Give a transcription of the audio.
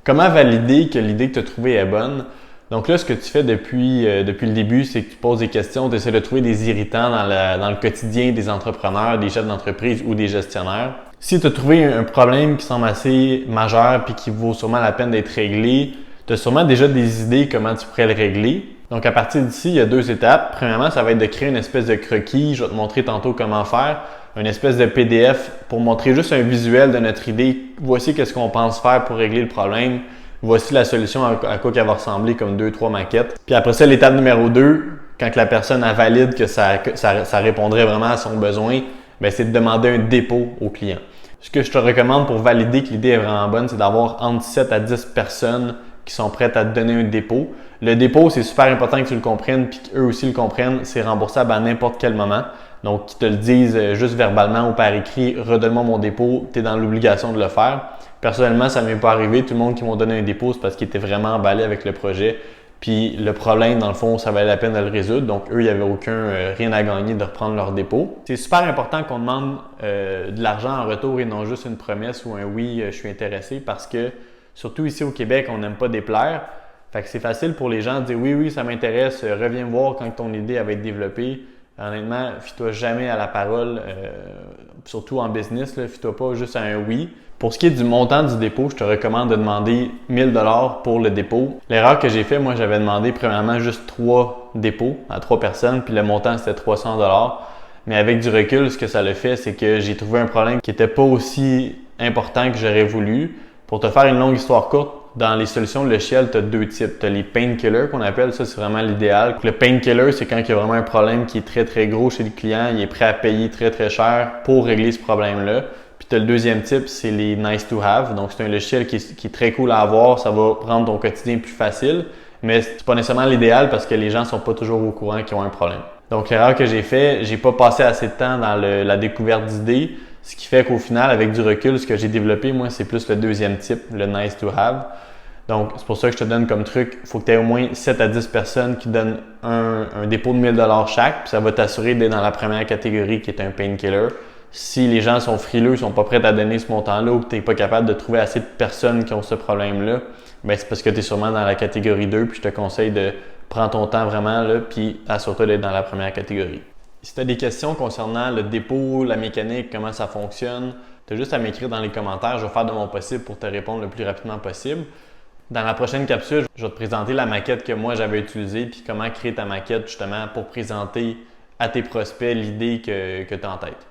Comment valider que l'idée que tu as trouvée est bonne? Donc là, ce que tu fais depuis le début, c'est que tu poses des questions, tu essaies de trouver des irritants dans le quotidien des entrepreneurs, des chefs d'entreprise ou des gestionnaires. Si tu as trouvé un problème qui semble assez majeur puis qui vaut sûrement la peine d'être réglé, tu as sûrement déjà des idées comment tu pourrais le régler. Donc à partir d'ici, il y a 2 étapes. Premièrement, ça va être de créer une espèce de croquis. Je vais te montrer tantôt comment faire. Une espèce de PDF pour montrer juste un visuel de notre idée. Voici qu'est-ce qu'on pense faire pour régler le problème. Voici la solution à quoi qu'elle va ressembler comme 2-3 maquettes. Puis après ça, l'étape numéro 2, quand la personne a valide que ça répondrait vraiment à son besoin, c'est de demander un dépôt au client. Ce que je te recommande pour valider que l'idée est vraiment bonne, c'est d'avoir entre 7 à 10 personnes qui sont prêtes à te donner un dépôt. Le dépôt, c'est super important que tu le comprennes puis qu'eux aussi le comprennent. C'est remboursable à n'importe quel moment. Donc, qu'ils te le disent juste verbalement ou par écrit, redonne-moi mon dépôt, tu es dans l'obligation de le faire. Personnellement, ça ne m'est pas arrivé. Tout le monde qui m'a donné un dépôt, c'est parce qu'ils étaient vraiment emballés avec le projet. Puis le problème, dans le fond, ça valait la peine de le résoudre. Donc, eux, il n'y avait rien à gagner de reprendre leur dépôt. C'est super important qu'on demande de l'argent en retour et non juste une promesse ou un oui, je suis intéressé parce que, surtout ici au Québec, on n'aime pas déplaire. Fait que c'est facile pour les gens de dire oui, ça m'intéresse, reviens me voir quand ton idée va être développée. Honnêtement, fie-toi jamais à la parole, surtout en business, fie-toi pas juste à un oui. Pour ce qui est du montant du dépôt, je te recommande de demander 1000 $ pour le dépôt. L'erreur que j'ai fait, moi, j'avais demandé premièrement juste 3 dépôts à 3 personnes, puis le montant c'était 300 $. Mais avec du recul, ce que ça le fait, c'est que j'ai trouvé un problème qui n'était pas aussi important que j'aurais voulu. Pour te faire une longue histoire courte, dans les solutions de logiciel, tu as 2 types. Tu as les painkillers qu'on appelle, ça c'est vraiment l'idéal. Le painkiller, c'est quand il y a vraiment un problème qui est très très gros chez le client, il est prêt à payer très très cher pour régler ce problème-là. Puis tu as le deuxième type, c'est les nice to have. Donc c'est un logiciel qui est très cool à avoir, ça va rendre ton quotidien plus facile, mais c'est pas nécessairement l'idéal parce que les gens sont pas toujours au courant qu'ils ont un problème. Donc l'erreur que j'ai fait, j'ai pas passé assez de temps dans la découverte d'idées. Ce qui fait qu'au final, avec du recul, ce que j'ai développé, moi, c'est plus le deuxième type, le nice to have. Donc, c'est pour ça que je te donne comme truc, il faut que tu aies au moins 7 à 10 personnes qui donnent un dépôt de 1000 $ chaque, puis ça va t'assurer d'être dans la première catégorie qui est un painkiller. Si les gens sont frileux, sont pas prêts à donner ce montant-là ou que tu n'es pas capable de trouver assez de personnes qui ont ce problème-là, c'est parce que tu es sûrement dans la catégorie 2, puis je te conseille de prendre ton temps vraiment, là, puis assure-toi d'être dans la première catégorie. Si tu as des questions concernant le dépôt, la mécanique, comment ça fonctionne, tu as juste à m'écrire dans les commentaires. Je vais faire de mon possible pour te répondre le plus rapidement possible. Dans la prochaine capsule, je vais te présenter la maquette que moi j'avais utilisée puis comment créer ta maquette justement pour présenter à tes prospects l'idée que tu as en tête.